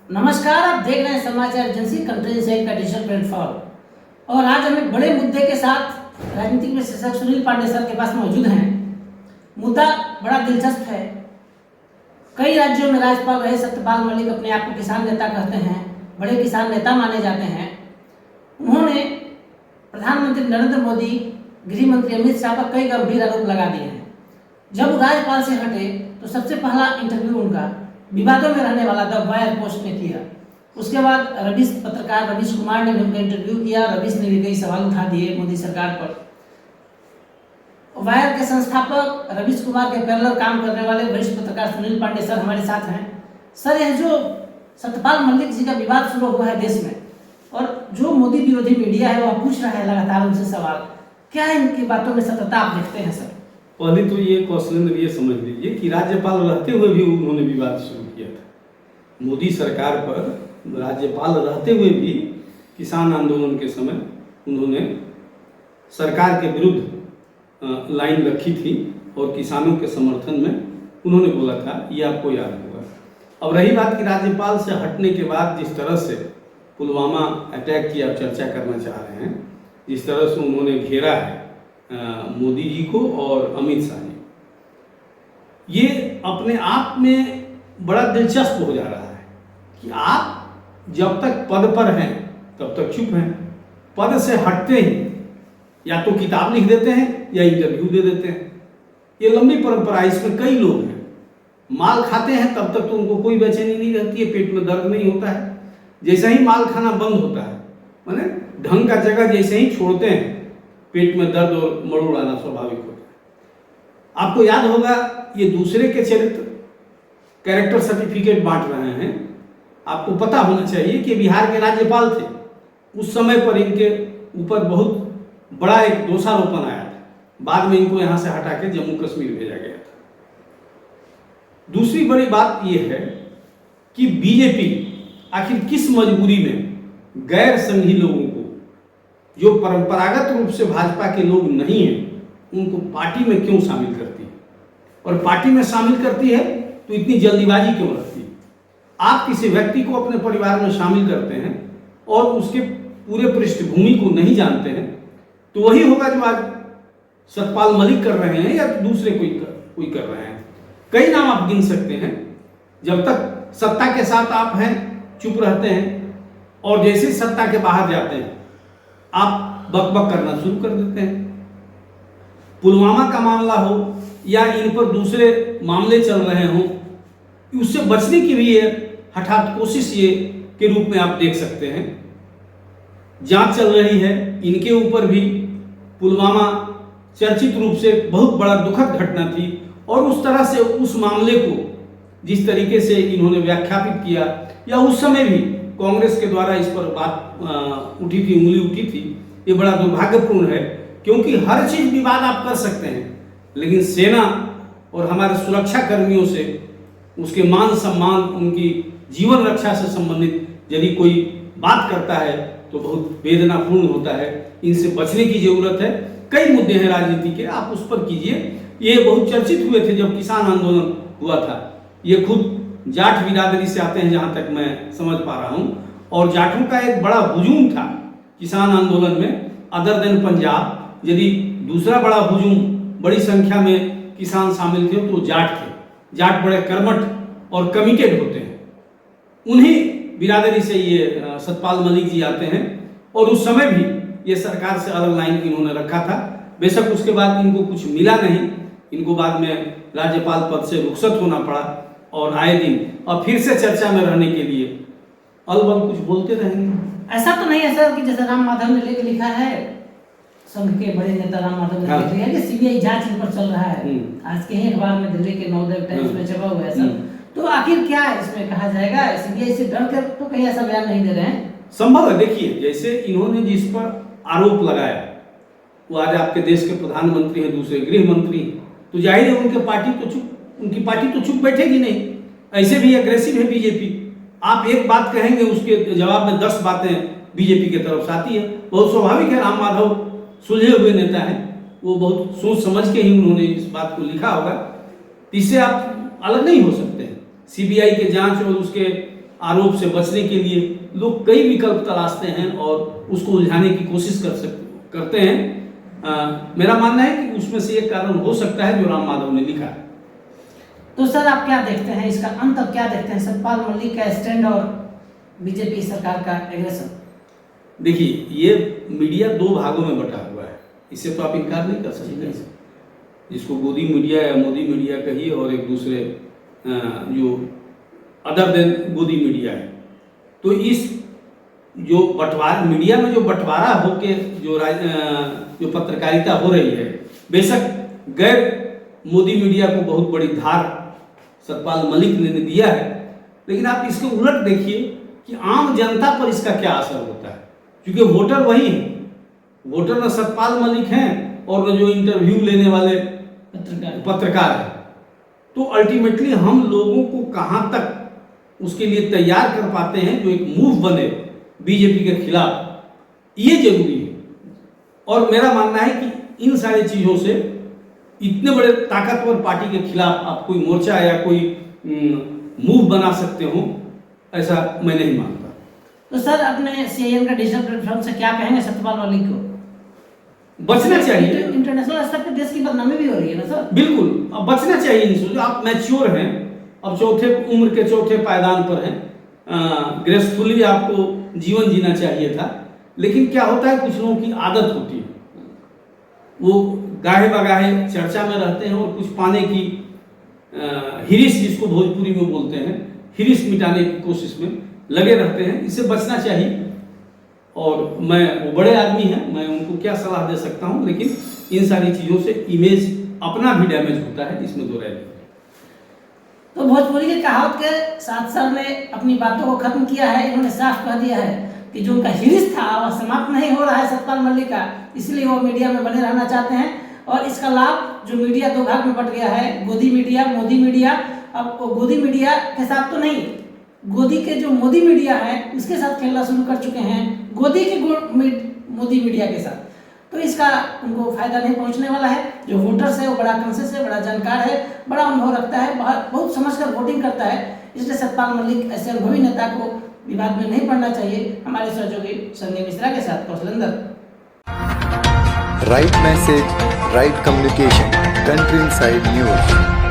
नमस्कार, आप देख रहे हैं समाचार एजेंसी कंट्री साइड का डिजिटल प्लेटफॉर्म। और आज हम एक बड़े मुद्दे के साथ राजनीतिक विशेषज्ञ सुनील पांडे सर के पास मौजूद हैं। मुद्दा बड़ा दिलचस्प है। कई राज्यों में राज्यपाल रहे सत्यपाल मलिक अपने आप को किसान नेता कहते हैं, बड़े किसान नेता माने जाते हैं। उन्होंने प्रधानमंत्री नरेंद्र मोदी, गृह मंत्री अमित शाह पर कई गंभीर आरोप लगा दिए हैं। जब वो राज्यपाल से हटे तो सबसे पहला इंटरव्यू उनका विवादों में रहने वाला द वायर पोस्ट ने किया। उसके बाद पत्रकार रवीश कुमार ने भी उनका इंटरव्यू किया। रवीश ने भी कई सवाल उठा दिए मोदी सरकार पर। वायर के संस्थापक रवीश कुमार के पैरेलल काम करने वाले वरिष्ठ पत्रकार सुनील पांडे सर हमारे साथ हैं। सर, यह जो सत्यपाल मलिक जी का विवाद शुरू हुआ है देश में, और जो मोदी विरोधी मीडिया है वह पूछ रहा है लगातार उनसे सवाल, क्या इनकी बातों में सत्यता आप देखते हैं सर? पहले तो ये कौशलेंद्र ये समझ लीजिए कि राज्यपाल रहते हुए भी उन्होंने विवाद शुरू किया था। मोदी सरकार पर राज्यपाल रहते हुए भी किसान आंदोलन के समय उन्होंने सरकार के विरुद्ध लाइन रखी थी और किसानों के समर्थन में उन्होंने बोला था, ये आपको याद होगा। अब रही बात कि राज्यपाल से हटने के बाद जिस तरह से पुलवामा अटैक की आप चर्चा करना चाह रहे हैं, जिस तरह से उन्होंने घेरा है मोदी जी को और अमित शाह ने, ये अपने आप में बड़ा दिलचस्प हो जा रहा है कि आप जब तक पद पर हैं तब तक चुप हैं, पद से हटते ही या तो किताब लिख देते हैं या इंटरव्यू दे देते हैं। ये लंबी परंपरा, इसमें कई लोग हैं। माल खाते हैं तब तक तो उनको कोई बेचैनी नहीं रहती है, पेट में दर्द नहीं होता है। जैसे ही माल खाना बंद होता है, माने ढंग का जगह जैसे ही छोड़ते हैं, पेट में दर्द और मरोड़ आना स्वाभाविक होता है। आपको याद होगा, ये दूसरे के चरित्र कैरेक्टर सर्टिफिकेट बांट रहे हैं। आपको पता होना चाहिए कि बिहार के राज्यपाल थे, उस समय पर इनके ऊपर बहुत बड़ा एक दोषारोपण आया था। बाद में इनको यहां से हटा के जम्मू कश्मीर भेजा गया था। दूसरी बड़ी बात यह है कि बीजेपी आखिर किस मजबूरी में गैर संघी लोगों को, जो परंपरागत रूप से भाजपा के लोग नहीं हैं, उनको पार्टी में क्यों शामिल करती है, और पार्टी में शामिल करती है तो इतनी जल्दीबाजी क्यों रखती है। आप किसी व्यक्ति को अपने परिवार में शामिल करते हैं और उसके पूरे पृष्ठभूमि को नहीं जानते हैं, तो वही होगा जो आज सत्यपाल मलिक कर रहे हैं या दूसरे कोई कर रहे हैं। कई नाम आप गिन सकते हैं। जब तक सत्ता के साथ आप हैं चुप रहते हैं, और जैसे सत्ता के बाहर जाते हैं आप बकबक करना शुरू कर देते हैं। पुलवामा का मामला हो या इन पर दूसरे मामले चल रहे हों, उससे बचने की भी ये हठात कोशिश ये के रूप में आप देख सकते हैं। जांच चल रही है इनके ऊपर भी। पुलवामा चर्चित रूप से बहुत बड़ा दुखद घटना थी, और उस तरह से उस मामले को जिस तरीके से इन्होंने व्याख्यापित किया, या उस समय भी कांग्रेस के द्वारा इस पर बात उठी थी, उंगली उठी थी, ये बड़ा दुर्भाग्यपूर्ण है। क्योंकि हर चीज विवाद आप कर सकते हैं, लेकिन सेना और हमारे सुरक्षा कर्मियों से, उसके मान सम्मान, उनकी जीवन रक्षा से संबंधित यदि कोई बात करता है तो बहुत वेदनापूर्ण होता है। इनसे बचने की जरूरत है। कई मुद्दे हैं राजनीति के, आप उस पर कीजिए। ये बहुत चर्चित हुए थे जब किसान आंदोलन हुआ था। ये खुद जाट बिरादरी से आते हैं जहां तक मैं समझ पा रहा हूं, और जाटों का एक बड़ा हुजूम था किसान आंदोलन में, अदर देन पंजाब। यदि दूसरा बड़ा हुजूम, बड़ी संख्या में किसान शामिल थे तो जाट थे। जाट बड़े कर्मठ और कमिटेड होते हैं। उन्हीं बिरादरी से ये सत्यपाल मलिक जी आते हैं, और उस समय भी ये सरकार से अलग लाइन इन्होंने रखा था। बेशक उसके बाद इनको कुछ मिला नहीं, इनको बाद में राज्यपाल पद से रुखसत होना पड़ा, और आए दिन और फिर से चर्चा में रहने के लिए अलबल कुछ बोलते रहेंगे। ऐसा तो नहीं है सर कि जैसे राम माधव ने लेके लिखा है, संघ के बड़े नेता राम माधव ने लिखा है कि सीबीआई जांच इन पर चल रहा है। आज के ही अखबार में, दिल्ली के नवोदय टाइम्स में छपा हुआ है सर। तो आखिर क्या है इसमें कहा जाएगा? सीबीआई से डर कर तो कहीं ऐसा बयान नहीं दे रहे हैं। संभव है। देखिए, जैसे इन्होंने जिस पर आरोप लगाया, वो आज आपके देश के प्रधानमंत्री हैं, दूसरे गृह मंत्री, तो जाहिर है उनकी पार्टी तो चुप बैठेगी नहीं। ऐसे भी एग्रेसिव है बीजेपी। आप एक बात कहेंगे, उसके जवाब में 10 बातें बीजेपी की तरफ से आती है। बहुत स्वाभाविक है, राम माधव सुलझे हुए नेता हैं, वो बहुत सोच समझ के ही उन्होंने इस बात को लिखा होगा। इससे आप अलग नहीं हो सकते हैं। सीबीआई के जांच और उसके आरोप से बचने के लिए लोग कई विकल्प तलाशते हैं और उसको उलझाने की कोशिश करते हैं। मेरा मानना है कि उसमें से एक कारण हो सकता है जो राम माधव ने लिखा है। तो सर आप क्या देखते हैं, इसका अंत अब क्या देखते हैं, सतपाल मलिक का स्टैंड और बीजेपी सरकार का एग्रेशन? देखिए, ये मीडिया दो भागों में बटा हुआ है, इससे तो आप इनकार नहीं कर सकते। जिसको गोदी मीडिया या मोदी मीडिया कहिए और एक दूसरे जो अदर देन गोदी मीडिया है। तो इस जो बंटवारा मीडिया में जो बंटवारा होके जो पत्रकारिता हो रही है, बेशक गैर मोदी मीडिया को बहुत बड़ी धार सतपाल मलिक ने दिया है, लेकिन आप इसके उलट देखिए कि आम जनता पर इसका क्या असर होता है। क्योंकि वोटर वही है, वोटर न सतपाल मलिक हैं और न जो इंटरव्यू लेने वाले पत्रकार हैं। तो अल्टीमेटली हम लोगों को कहां तक उसके लिए तैयार कर पाते हैं जो एक मूव बने बीजेपी के खिलाफ, ये जरूरी है। और मेरा मानना है कि इन सारी चीजों से इतने बड़े ताकतवर पार्टी के खिलाफ आप कोई मोर्चा या कोई मूव बना सकते हो, ऐसा मैं नहीं मानता। तो सर अपने सीआईएन का डिजिटल प्लेटफॉर्म से क्या कहेंगे सतपाल मलिक को? बचना चाहिए। इंटरनेशनल स्तर पे देश की बदनामी भी हो रही है ना सर? बिल्कुल, अब बचना चाहिए इनसे। जो आप मैच्योर हैं, अब उम्र के चौथे पायदान पर हैं, ग्रेसफुली आपको जीवन जीना चाहिए था। लेकिन क्या होता है, कुछ लोगों की आदत होती है, वो गाहे बगाहे चर्चा में रहते हैं और कुछ पाने की हिरिस, जिसको भोजपुरी में बोलते हैं, हिरिस मिटाने की कोशिश में लगे रहते हैं। इससे बचना चाहिए। और वो बड़े आदमी हैं, मैं उनको क्या सलाह दे सकता हूं, लेकिन इन सारी चीज़ों से इमेज अपना भी डैमेज होता है, इसमें दो राय नहीं। तो भोजपुरी के कहावत के साथ सर ने अपनी बातों को खत्म किया है। इन्होंने साफ कह दिया है कि जो उनका हिरिस था वह समाप्त नहीं हो रहा है सतपाल मलिक का, इसलिए वो मीडिया में बने रहना चाहते हैं। और इसका लाभ जो मीडिया दो भाग में बट गया है, गोदी मीडिया, मोदी मीडिया। अब गोदी मीडिया के साथ तो नहीं, गोदी के जो मोदी मीडिया है उसके साथ खेलना शुरू कर चुके हैं, गोदी के मोदी मीडिया के साथ। तो इसका उनको फायदा नहीं पहुंचने वाला है। जो वोटर्स है वो बड़ा कॉन्शियस है, बड़ा जानकार है, बड़ा अनुभव रखता है, बहुत समझकर वोटिंग करता है। इसलिए सतपाल मलिक ऐसे अनुभवी नेता को विवाद में नहीं पड़ना चाहिए। हमारे सहयोगी संजय मिश्रा के साथ Kaushalendra. Right message, right communication, country inside news.